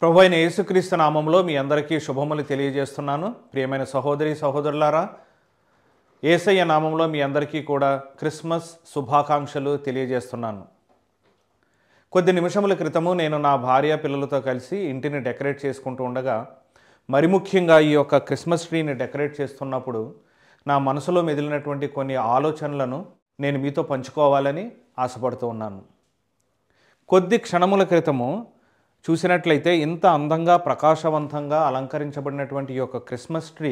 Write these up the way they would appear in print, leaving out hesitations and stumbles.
ప్రభు అయిన యేసుక్రీస్తు నామంలో మీ అందరికీ శుభములు తెలియజేస్తున్నాను. ప్రియమైన సహోదరి సహోదరులారా, యేసయ్య నామంలో మీ అందరికీ కూడా క్రిస్మస్ శుభాకాంక్షలు తెలియజేస్తున్నాను. కొద్ది నిమిషముల క్రితము నేను నా భార్య పిల్లలతో కలిసి ఇంటిని డెకరేట్ చేసుకుంటూ ఉండగా, మరి ముఖ్యంగా ఈ యొక్క క్రిస్మస్ ట్రీని డెకరేట్ చేస్తున్నప్పుడు నా మనసులో మెదిలినటువంటి కొన్ని ఆలోచనలను నేను మీతో పంచుకోవాలని ఆశపడుతూ ఉన్నాను. కొద్ది క్షణముల క్రితము చూసినట్లయితే ఇంత అందంగా ప్రకాశవంతంగా అలంకరించబడినటువంటి ఈ యొక్క క్రిస్మస్ ట్రీ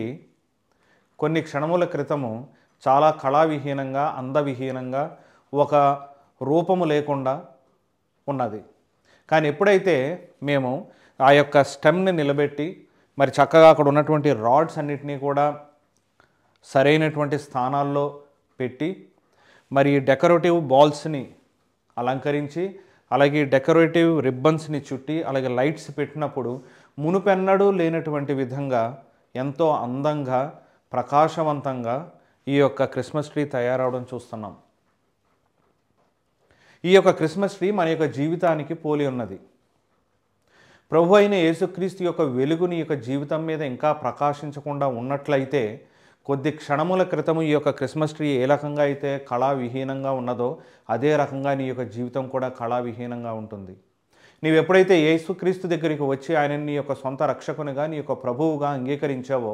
కొన్ని క్షణముల క్రితము చాలా కళావిహీనంగా అందవిహీనంగా ఒక రూపము లేకుండా ఉన్నది. కానీ ఎప్పుడైతే మేము ఆ యొక్క స్టెమ్ని నిలబెట్టి మరి చక్కగా అక్కడ ఉన్నటువంటి రాడ్స్ అన్నిటినీ కూడా సరైనటువంటి స్థానాల్లో పెట్టి మరి డెకరేటివ్ బాల్స్ని అలంకరించి అలాగే డెకరేటివ్ రిబ్బన్స్ని చుట్టి అలాగే లైట్స్ పెట్టినప్పుడు మునుపెన్నడూ లేనటువంటి విధంగా ఎంతో అందంగా ప్రకాశవంతంగా ఈ యొక్క క్రిస్మస్ ట్రీ తయారవడం చూస్తున్నాం. ఈ యొక్క క్రిస్మస్ ట్రీ మన యొక్క జీవితానికి పోలి ఉన్నది. ప్రభు అయిన యేసుక్రీస్తు యొక్క వెలుగుని యొక్క జీవితం మీద ఇంకా ప్రకాశించకుండా ఉన్నట్లయితే కొద్ది క్షణముల క్రితము ఈ యొక్క క్రిస్మస్ ట్రీ ఏ రకంగా అయితే కళావిహీనంగా ఉన్నదో అదే రకంగా నీ యొక్క జీవితం కూడా కళావిహీనంగా ఉంటుంది. నీవు ఎప్పుడైతే యేసుక్రీస్తు దగ్గరికి వచ్చి ఆయన నీ యొక్క సొంత రక్షకునిగా నీ యొక్క ప్రభువుగా అంగీకరించావో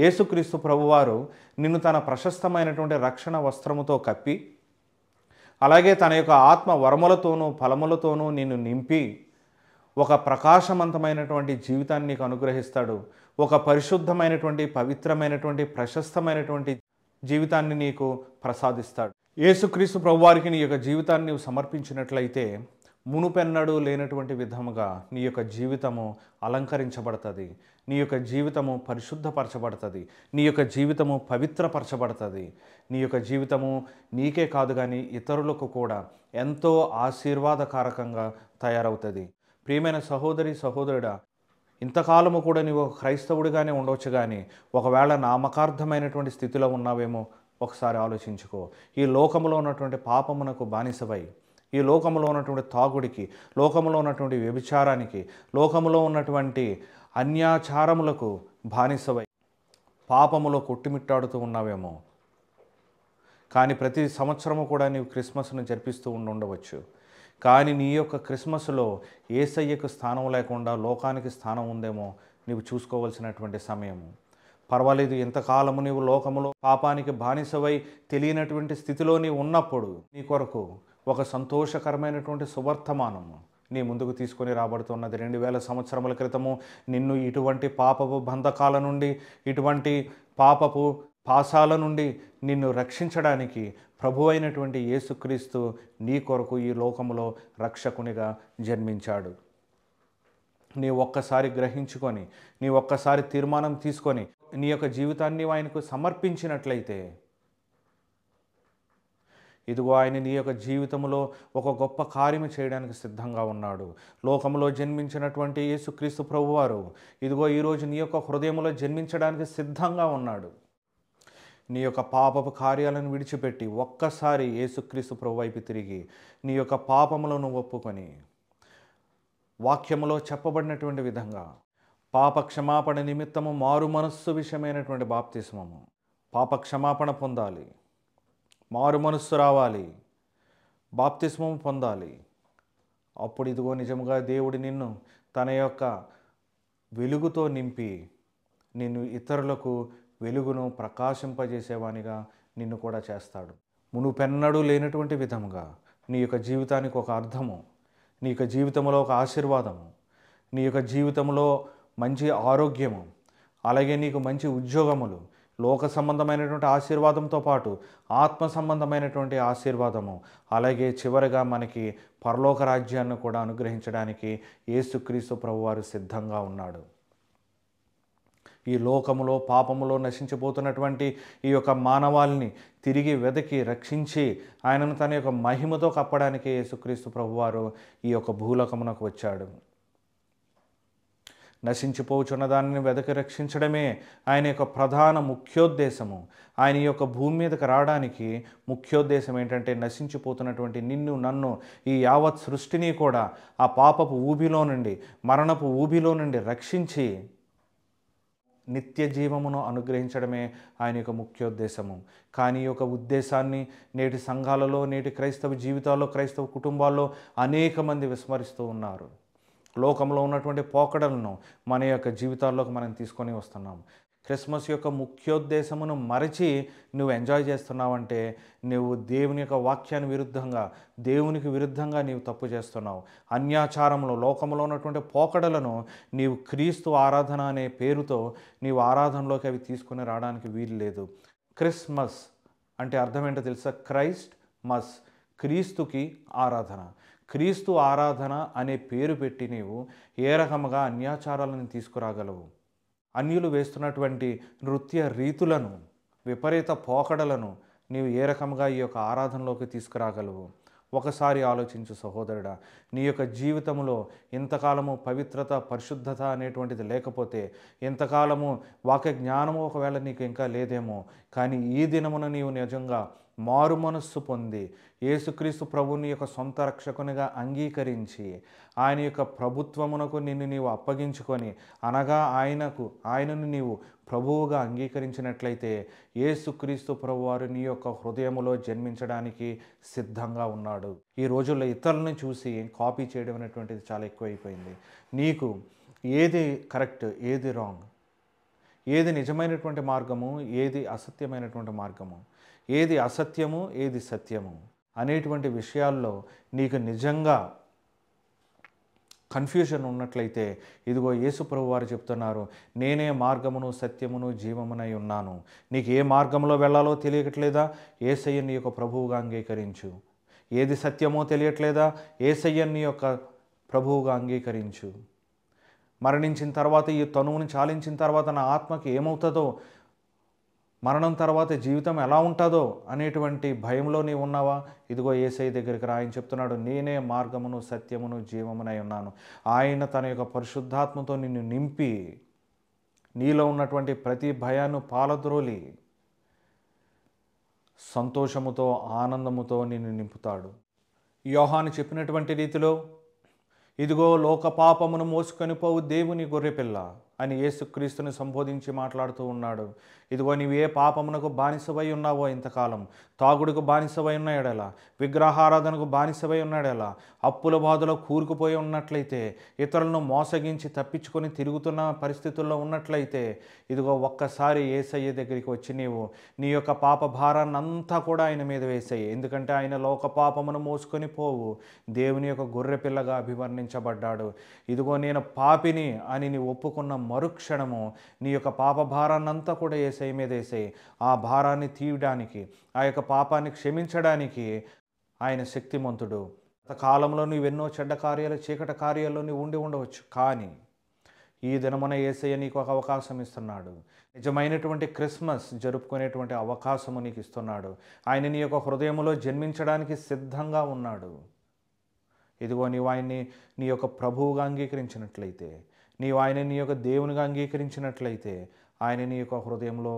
యేసుక్రీస్తు ప్రభువారు నిన్ను తన ప్రశస్తమైనటువంటి రక్షణ వస్త్రముతో కప్పి అలాగే తన యొక్క ఆత్మ వరములతోనూ ఫలములతోనూ నిన్ను నింపి ఒక ప్రకాశవంతమైనటువంటి జీవితాన్ని నీకు అనుగ్రహిస్తాడు. ఒక పరిశుద్ధమైనటువంటి పవిత్రమైనటువంటి ప్రశస్తమైనటువంటి జీవితాన్ని నీకు ప్రసాదిస్తాడు. యేసుక్రీస్తు ప్రభువారికి నీ యొక్క జీవితాన్ని నీవు సమర్పించినట్లయితే మునుపెన్నడూ లేనటువంటి విధముగా నీ యొక్క జీవితము అలంకరించబడుతుంది, నీ యొక్క జీవితము పరిశుద్ధపరచబడుతుంది, నీ యొక్క జీవితము పవిత్రపరచబడుతుంది. నీ యొక్క జీవితము నీకే కాదు కానీ ఇతరులకు కూడా ఎంతో ఆశీర్వాదకారకంగా తయారవుతుంది. ప్రియమైన సహోదరి సహోదరుడా, ఇంతకాలము కూడా నీవు క్రైస్తవుడిగానే ఉండవచ్చు, కానీ ఒకవేళ నామకార్థమైనటువంటి స్థితిలో ఉన్నావేమో ఒకసారి ఆలోచించుకో. ఈ లోకంలో ఉన్నటువంటి పాపమునకు బానిసవై, ఈ లోకంలో ఉన్నటువంటి తాగుడికి, లోకంలో ఉన్నటువంటి వ్యభిచారానికి, లోకంలో ఉన్నటువంటి అన్యాచారములకు బానిసవై పాపములో కొట్టుమిట్టాడుతూ ఉన్నావేమో. కానీ ప్రతి సంవత్సరము కూడా నీవు క్రిస్మస్ను జరిపిస్తూ ఉండవచ్చు. కానీ నీ యొక్క క్రిస్మస్లో యేసయ్యకు స్థానం లేకుండా లోకానికి స్థానం ఉందేమో నీవు చూసుకోవాల్సినటువంటి సమయము. పర్వాలేదు, ఎంతకాలము నీవు లోకములో పాపానికి బానిసవై తెలియనటువంటి స్థితిలో నీవు ఉన్నప్పుడు నీ కొరకు ఒక సంతోషకరమైనటువంటి సువర్తమానము నీ ముందుకు తీసుకొని రాబడుతున్నది. 2000 సంవత్సరముల క్రితము నిన్ను ఇటువంటి పాపపు బంధకాల నుండి, ఇటువంటి పాపపు పాశాల నుండి నిన్ను రక్షించడానికి ప్రభు అయినటువంటి యేసుక్రీస్తు నీ కొరకు ఈ లోకములో రక్షకునిగా జన్మించాడు. నీ ఒక్కసారి గ్రహించుకొని, నీ ఒక్కసారి తీర్మానం తీసుకొని నీ యొక్క జీవితాన్ని ఆయనకు సమర్పించినట్లయితే ఇదిగో ఆయన నీ యొక్క జీవితంలో ఒక గొప్ప కార్యము చేయడానికి సిద్ధంగా ఉన్నాడు. లోకంలో జన్మించినటువంటి యేసుక్రీస్తు ప్రభువారు ఇదిగో ఈరోజు నీ యొక్క హృదయంలో జన్మించడానికి సిద్ధంగా ఉన్నాడు. నీ యొక్క పాపపు కార్యాలను విడిచిపెట్టి ఒక్కసారి యేసుక్రీస్తు ప్రభు వైపు తిరిగి నీ యొక్క పాపములను ఒప్పుకొని వాక్యములో చెప్పబడినటువంటి విధంగా పాప క్షమాపణ నిమిత్తము మారు మనస్సు విషయమైనటువంటి బాప్తిస్మము, పాప క్షమాపణ పొందాలి, మారు మనస్సు రావాలి, బాప్తిస్మము పొందాలి. అప్పుడు ఇదిగో నిజముగా దేవుడు నిన్ను తన యొక్క వెలుగుతో నింపి నిన్ను ఇతరులకు వెలుగును ప్రకాశింపజేసేవానిగా నిన్ను కూడా చేస్తాడు. మునుపెన్నడూ లేనటువంటి విధముగా నీ యొక్క జీవితానికి ఒక అర్థము, నీ యొక్క జీవితంలో ఒక ఆశీర్వాదము, నీ యొక్క జీవితంలో మంచి ఆరోగ్యము, అలాగే నీకు మంచి ఉద్యోగములు, లోక సంబంధమైనటువంటి ఆశీర్వాదంతో పాటు ఆత్మ సంబంధమైనటువంటి ఆశీర్వాదము, అలాగే చివరిగా మనకి పరలోక రాజ్యాన్ని కూడా అనుగ్రహించడానికి యేసుక్రీస్తు ప్రభువారు సిద్ధంగా ఉన్నాడు. ఈ లోకములో పాపములో నశించిపోతున్నటువంటి ఈ యొక్క మానవాళిని తిరిగి వెదకి రక్షించి ఆయనను తన యొక్క మహిమతో కప్పడానికి యేసుక్రీస్తు ప్రభువారు ఈ యొక్క భూలోకమునకు వచ్చాడు. నశించిపోచున్న దానిని వెదకి రక్షించడమే ఆయన యొక్క ప్రధాన ముఖ్యోద్దేశము. ఆయన యొక్క భూమి మీదకి రావడానికి ముఖ్యోద్దేశం ఏంటంటే నశించిపోతున్నటువంటి నిన్ను నన్ను ఈ యావత్ సృష్టిని కూడా ఆ పాపపు ఊబిలో నుండి, మరణపు ఊబిలో నుండి రక్షించి నిత్య జీవమును అనుగ్రహించడమే ఆయన యొక్క ముఖ్యోద్దేశము. కానీ ఈ యొక్క ఉద్దేశాన్ని నేటి సంఘాలలో, నేటి క్రైస్తవ జీవితాల్లో, క్రైస్తవ కుటుంబాల్లో అనేక మంది విస్మరిస్తూ ఉన్నారు. లోకంలో ఉన్నటువంటి పోకడలను మన యొక్క జీవితాల్లోకి మనం తీసుకొని వస్తున్నాం. క్రిస్మస్ యొక్క ముఖ్యోద్దేశమును మరచి నువ్వు ఎంజాయ్ చేస్తున్నావంటే నువ్వు దేవుని యొక్క వాక్యాన్ని విరుద్ధంగా, దేవునికి విరుద్ధంగా నీవు తప్పు చేస్తున్నావు. అన్యాచారంలో, లోకంలో ఉన్నటువంటి పోకడలను నీవు క్రీస్తు ఆరాధన అనే పేరుతో నీవు ఆరాధనలోకి అవి తీసుకుని రావడానికి వీలు లేదు. క్రిస్మస్ అంటే అర్థం ఏంటో తెలుసా? క్రైస్ట్ మస్, క్రీస్తుకి ఆరాధన. క్రీస్తు ఆరాధన అనే పేరు పెట్టి నీవు ఏ రకముగా అన్యాచారాలను తీసుకురాగలవు? అన్యులు వేస్తున్నటువంటి నృత్య రీతులను, విపరీత పోకడలను నీవు ఏ రకంగా ఈ యొక్క ఆరాధనలోకి తీసుకురాగలవు? ఒకసారి ఆలోచించు సహోదరుడా. నీ యొక్క జీవితంలో ఇంతకాలము పవిత్రత, పరిశుద్ధత అనేటువంటిది లేకపోతే, ఇంతకాలము వాక్య జ్ఞానము ఒకవేళ నీకు ఇంకా లేదేమో, కానీ ఈ దినమున నీవు నిజంగా మారు మనస్సు పొంది యేసుక్రీస్తు ప్రభువుని యొక్క సొంత రక్షకునిగా అంగీకరించి ఆయన యొక్క ప్రభుత్వమునకు నిన్ను నీవు అప్పగించుకొని, అనగా ఆయనను నీవు ప్రభువుగా అంగీకరించినట్లయితే యేసుక్రీస్తు ప్రభువారు నీ యొక్క హృదయములో జన్మించడానికి సిద్ధంగా ఉన్నాడు. ఈ రోజుల్లో ఇతరులను చూసి కాపీ చేయడం అనేటువంటిది చాలా ఎక్కువైపోయింది. నీకు ఏది కరెక్ట్, ఏది రాంగ్, ఏది నిజమైనటువంటి మార్గము, ఏది అసత్యమైనటువంటి మార్గము, ఏది అసత్యము, ఏది సత్యము అనేటువంటి విషయాల్లో నీకు నిజంగా కన్ఫ్యూజన్ ఉన్నట్లయితే ఇదిగో యేసు ప్రభువు వారు చెప్తున్నారు, నేనే మార్గమును, సత్యమును, జీవమునై ఉన్నాను. నీకు ఏ మార్గంలో వెళ్ళాలో తెలియట్లేదా? యేసయ్య నీ యొక్క ప్రభువుగా అంగీకరించు. ఏది సత్యమో తెలియట్లేదా? యేసయ్య నీ యొక్క ప్రభువుగా అంగీకరించు. మరణించిన తర్వాత, ఈ తనువుని చాలించిన తర్వాత నా ఆత్మకి ఏమవుతుందో, మరణం తర్వాత జీవితం ఎలా ఉంటుందో అనేటువంటి భయంలో నీవు ఉన్నావా? ఇదిగో యేసయ్య దగ్గరికి రా. ఆయన చెప్తున్నాడు, నేనే మార్గమును, సత్యమును, జీవమునై ఉన్నాను. ఆయన తన యొక్క పరిశుద్ధాత్మతో నిన్ను నింపి నీలో ఉన్నటువంటి ప్రతి భయాన్ని పాలద్రోలి సంతోషముతో, ఆనందముతో నిన్ను నింపుతాడు. యోహాను చెప్పినటువంటి రీతిలో ఇదిగో లోక పాపమును మోసుకొని పోవు దేవుని గొర్రెపిల్ల అని యేసుక్రీస్తుని సంబోధించి మాట్లాడుతూ ఉన్నాడు. ఇదిగో నీవు ఏ పాపమునకు బానిసవై ఉన్నావో ఇంతకాలం, తాగుడుకు బానిసవై ఉన్న ఎడల, విగ్రహారాధనకు బానిసవై ఉన్నాడెలా, అప్పుల బాధలో కూరుకుపోయి ఉన్నట్లయితే, ఇతరులను మోసగించి తప్పించుకొని తిరుగుతున్న పరిస్థితుల్లో ఉన్నట్లయితే, ఇదిగో ఒక్కసారి యేసయ్య దగ్గరికి వచ్చి నీవు నీ యొక్క పాప భారాన్ని అంతా కూడా ఆయన మీద వేసేయి. ఎందుకంటే ఆయన లోక పాపమును మోసుకొని పోవు దేవుని యొక్క గొర్రెపిల్లగా అభివర్ణించబడ్డాడు. ఇదిగో నేను పాపిని అని నీ ఒప్పుకున్న మరుక్షణము నీ యొక్క పాప భారాన్నంతా కూడా యేసయ్య మీద వేసేయి. ఆ భారాన్ని తీయడానికి, ఆ యొక్క పాపాన్ని క్షమించడానికి ఆయన శక్తిమంతుడు. కాలంలో నువ్వెన్నో చెడ్డ కార్యాలు, చీకటి కార్యాల్లో నువ్వు ఉండి ఉండవచ్చు, కానీ ఈ దినమున యేసయ్య నీకు ఒక అవకాశం ఇస్తున్నాడు. నిజమైనటువంటి క్రిస్మస్ జరుపుకునేటువంటి అవకాశము నీకు ఇస్తున్నాడు. ఆయన నీ యొక్క హృదయంలో జన్మించడానికి సిద్ధంగా ఉన్నాడు. ఇదిగో నీవు ఆయన్ని నీ యొక్క ప్రభువుగా అంగీకరించినట్లయితే, నీవు ఆయన నీ యొక్క దేవునిగా అంగీకరించినట్లయితే, ఆయన నీ యొక్క హృదయంలో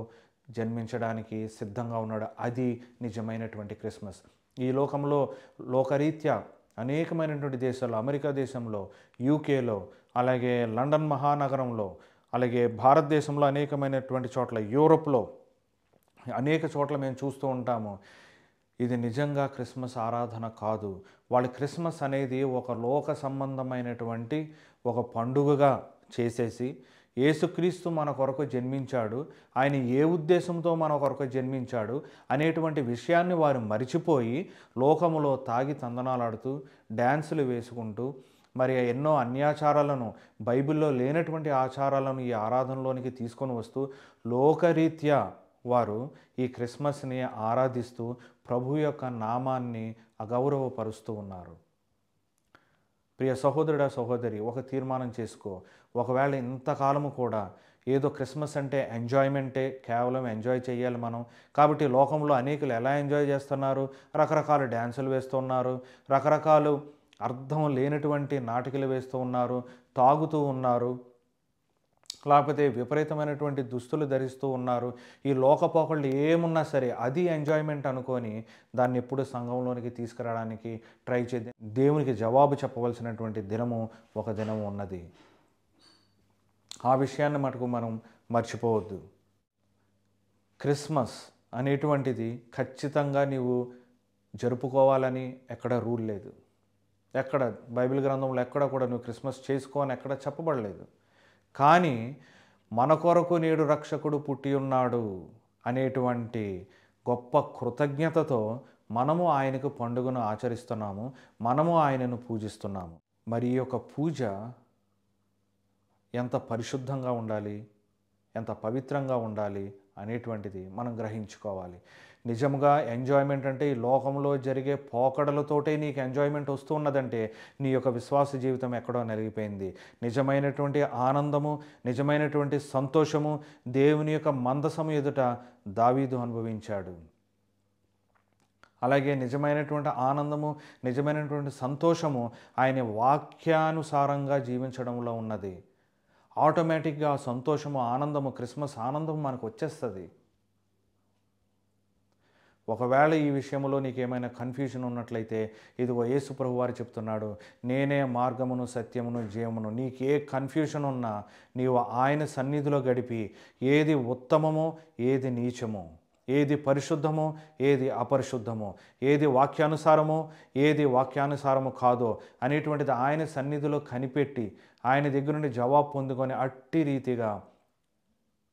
జన్మించడానికి సిద్ధంగా ఉన్నాడు. అది నిజమైనటువంటి క్రిస్మస్. ఈ లోకంలో లోకరీత్యా అనేకమైనటువంటి దేశాల్లో, అమెరికా దేశంలో, యూకేలో, అలాగే లండన్ మహానగరంలో, అలాగే భారతదేశంలో అనేకమైనటువంటి చోట్ల, యూరోప్లో అనేక చోట్ల మేము చూస్తూ ఉంటాము. ఇది నిజంగా క్రిస్మస్ ఆరాధన కాదు. వాళ్ళు క్రిస్మస్ అనేది ఒక లోక సంబంధమైనటువంటి ఒక పండుగగా చేసేసి, యేసుక్రీస్తు మన కొరకు జన్మించాడు, ఆయన ఏ ఉద్దేశంతో మన కొరకు జన్మించాడు అనేటువంటి విషయాన్ని వారు మరిచిపోయి లోకములో తాగి తందనాలాడుతూ, డ్యాన్సులు వేసుకుంటూ, మరి ఎన్నో అన్యాచారాలను, బైబిల్లో లేనటువంటి ఆచారాలను ఈ ఆరాధనలోనికి తీసుకొని వస్తూ లోకరీత్యా వారు ఈ క్రిస్మస్ని ఆరాధిస్తూ ప్రభు యొక్క నామాన్ని అగౌరవపరుస్తూ ఉన్నారు. ప్రియ సహోదరుడా, సహోదరి, ఒక తీర్మానం చేసుకో. ఒకవేళ ఇంతకాలము కూడా ఏదో క్రిస్మస్ అంటే ఎంజాయ్మెంటే, కేవలం ఎంజాయ్ చేయాలి మనం కాబట్టి లోకంలో అనేకులు ఎలా ఎంజాయ్ చేస్తున్నారు? రకరకాల డ్యాన్సులు వేస్తున్నారు, రకరకాలు అర్థం లేనటువంటి నాటికలు వేస్తూ ఉన్నారు, తాగుతూ ఉన్నారు, లేకపోతే విపరీతమైనటువంటి దుస్తులు ధరిస్తూ ఉన్నారు, ఈ లోకపోకళ్ళు ఏమున్నా సరే అది ఎంజాయ్మెంట్ అనుకొని దాన్ని ఎప్పుడు సంఘంలోనికి తీసుకురావడానికి ట్రై చేద్దాం. దేవునికి జవాబు చెప్పవలసినటువంటి దినము ఒక దినము ఉన్నది. ఆ విషయాన్ని మటుకు మనం మర్చిపోవద్దు. క్రిస్మస్ అనేటువంటిది ఖచ్చితంగా నీవు జరుపుకోవాలని ఎక్కడ రూల్ లేదు. ఎక్కడ బైబిల్ గ్రంథంలో ఎక్కడ కూడా నువ్వు క్రిస్మస్ చేసుకోని ఎక్కడ చెప్పబడలేదు. కానీ మన కొరకు నేడు రక్షకుడు పుట్టి ఉన్నాడు అనేటువంటి గొప్ప కృతజ్ఞతతో మనము ఆయనకు పండుగను ఆచరిస్తున్నాము, మనము ఆయనను పూజిస్తున్నాము. మరి ఈ యొక్క పూజ ఎంత పరిశుద్ధంగా ఉండాలి, ఎంత పవిత్రంగా ఉండాలి అనేటువంటిది మనం గ్రహించుకోవాలి. నిజంగా ఎంజాయ్మెంట్ అంటే ఈ లోకంలో జరిగే పోకడలతోటే నీకు ఎంజాయ్మెంట్ వస్తూ ఉన్నదంటే నీ యొక్క విశ్వాస జీవితం ఎక్కడో నలిగిపోయింది. నిజమైనటువంటి ఆనందము, నిజమైనటువంటి సంతోషము దేవుని యొక్క మందసము ఎదుట దావీదు అనుభవించాడు. అలాగే నిజమైనటువంటి ఆనందము, నిజమైనటువంటి సంతోషము ఆయన వాక్యానుసారంగా జీవించడంలో ఉన్నది. ఆటోమేటిక్గా సంతోషము, ఆనందము, క్రిస్మస్ ఆనందం మనకు వచ్చేస్తుంది. ఒకవేళ ఈ విషయంలో నీకేమైనా కన్ఫ్యూజన్ ఉన్నట్లయితే ఇదిగో యేసు ప్రభు వారు చెప్తున్నాడు, నేనే మార్గమును, సత్యమును, జీవమును. నీకే కన్ఫ్యూజన్ ఉన్నా నీవు ఆయన సన్నిధిలో గడిపి ఏది ఉత్తమమో, ఏది నీచమో, ఏది పరిశుద్ధమో, ఏది అపరిశుద్ధమో, ఏది వాక్యానుసారమో, ఏది వాక్యానుసారము కాదో అనేటువంటిది ఆయన సన్నిధిలో కనిపెట్టి ఆయన దగ్గర నుండి జవాబు పొందుకొని అట్టి రీతిగా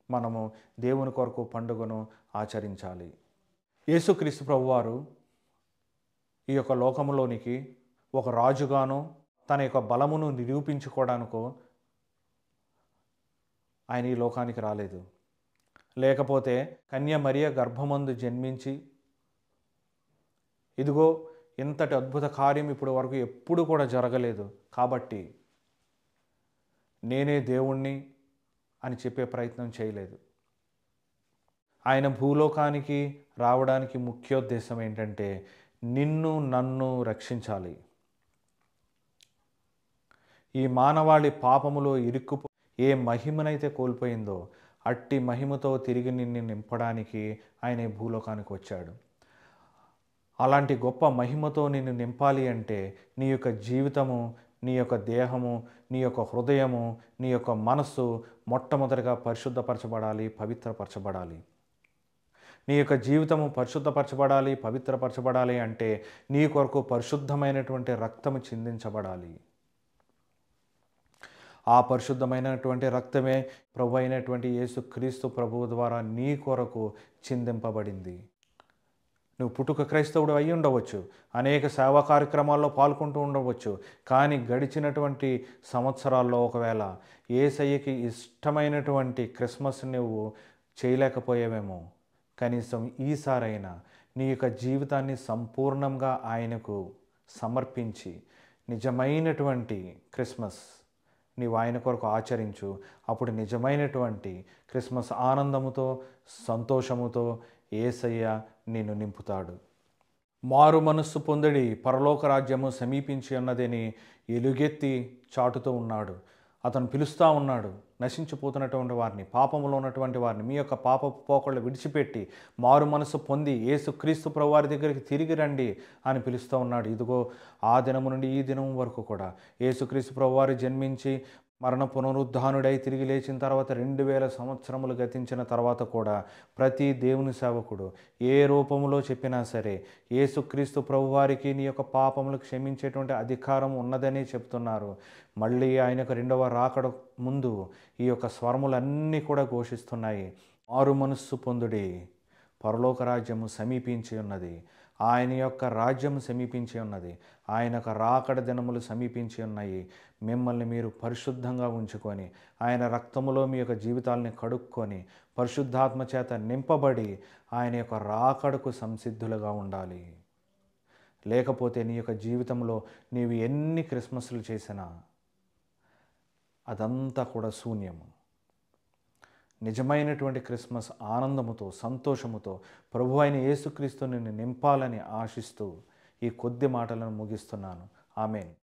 మనము దేవుని కొరకు పండుగను ఆచరించాలి. యేసుక్రీస్తు ప్రభువారు ఈ యొక్క లోకములోనికి ఒక రాజుగానో తన యొక్క బలమును నిరూపించుకోవడానికో ఆయన ఈ లోకానికి రాలేదు. లేకపోతే కన్య మరియ గర్భమందు జన్మించి ఇదిగో ఇంతటి అద్భుత కార్యం ఇప్పుడు వరకు ఎప్పుడు కూడా జరగలేదు కాబట్టి నేనే దేవుణ్ణి అని చెప్పే ప్రయత్నం చేయలేదు. ఆయన భూలోకానికి రావడానికి ముఖ్యోద్దేశం ఏంటంటే నిన్ను నన్ను రక్షించాలి. ఈ మానవాళి పాపములో ఇరుక్కుపో ఏ మహిమనైతే కోల్పోయిందో అట్టి మహిమతో తిరిగి నిన్ను నింపడానికి ఆయన భూలోకానికి వచ్చాడు. అలాంటి గొప్ప మహిమతో నిన్ను నింపాలి అంటే నీ యొక్క జీవితము, నీ యొక్క దేహము, నీ యొక్క హృదయము, నీ యొక్క మనస్సు మొట్టమొదటిగా పరిశుద్ధపరచబడాలి, పవిత్రపరచబడాలి. నీ యొక్క జీవితము పరిశుద్ధపరచబడాలి, పవిత్రపరచబడాలి అంటే నీ కొరకు పరిశుద్ధమైనటువంటి రక్తము చిందించబడాలి. ఆ పరిశుద్ధమైనటువంటి రక్తమే ప్రభు అయినటువంటి యేసుక్రీస్తు ప్రభువు ద్వారా నీ కొరకు చిందింపబడింది. నువ్వు పుట్టుక క్రైస్తవుడు అయి ఉండవచ్చు, అనేక సేవా కార్యక్రమాల్లో పాల్గొంటూ ఉండవచ్చు, కానీ గడిచినటువంటి సంవత్సరాల్లో ఒకవేళ యేసయ్యకి ఇష్టమైనటువంటి క్రిస్మస్ నువ్వు చేయలేకపోయావేమో. కనీసం ఈసారైనా నీ యొక్క జీవితాన్ని సంపూర్ణంగా ఆయనకు సమర్పించి నిజమైనటువంటి క్రిస్మస్ నీవు ఆయన కొరకు ఆచరించు. అప్పుడు నిజమైనటువంటి క్రిస్మస్ ఆనందముతో, సంతోషముతో యేసయ్య నిన్ను నింపుతాడు. మారు మనస్సు పొందడి, పరలోక రాజ్యము సమీపించి ఉన్నదని ఎలుగెత్తి చాటుతూ ఉన్నాడు. అతను పిలుస్తూ ఉన్నాడు నశించిపోతున్నటువంటి వారిని, పాపములో ఉన్నటువంటి వారిని, మీ యొక్క పాప పోకళ్ళు విడిచిపెట్టి మారు మనసు పొంది యేసుక్రీస్తు ప్రభువారి దగ్గరికి తిరిగి రండి అని పిలుస్తూ ఉన్నాడు. ఇదిగో ఆ దినము నుండి ఈ దినం వరకు కూడా యేసుక్రీస్తు ప్రభువారు జన్మించి మరణ పునరుద్ధానుడై తిరిగి లేచిన తర్వాత 2000 సంవత్సరములు గతించిన తర్వాత కూడా ప్రతి దేవుని సేవకుడు ఏ రూపంలో చెప్పినా సరే యేసుక్రీస్తు ప్రభువారికి నీ యొక్క పాపములు క్షమించేటువంటి అధికారం ఉన్నదని చెప్తున్నారు. మళ్ళీ ఆయనకు రెండవ రాకడ ముందు ఈ యొక్క స్వరములన్నీ కూడా ఘోషిస్తున్నాయి. మారు మనస్సు పొందుడి, పరలోక రాజ్యము సమీపించి ఉన్నది. ఆయన యొక్క రాజ్యము సమీపించి ఉన్నది. ఆయన యొక్క రాకడ దినములు సమీపించి ఉన్నాయి. మిమ్మల్ని మీరు పరిశుద్ధంగా ఉంచుకొని ఆయన రక్తములో మీ యొక్క జీవితాలని కడుక్కొని పరిశుద్ధాత్మ చేత నింపబడి ఆయన యొక్క రాకడకు సంసిద్ధులుగా ఉండాలి. లేకపోతే నీ యొక్క జీవితంలో నీవు ఎన్ని క్రిస్మస్లు చేసినా అదంతా కూడా శూన్యము. నిజమైనటువంటి క్రిస్మస్ ఆనందముతో, సంతోషముతో ప్రభు అయిన యేసుక్రీస్తు నిన్ను నింపాలని ఆశిస్తూ ఈ కొద్ది మాటలను ముగిస్తున్నాను. ఆమేన్.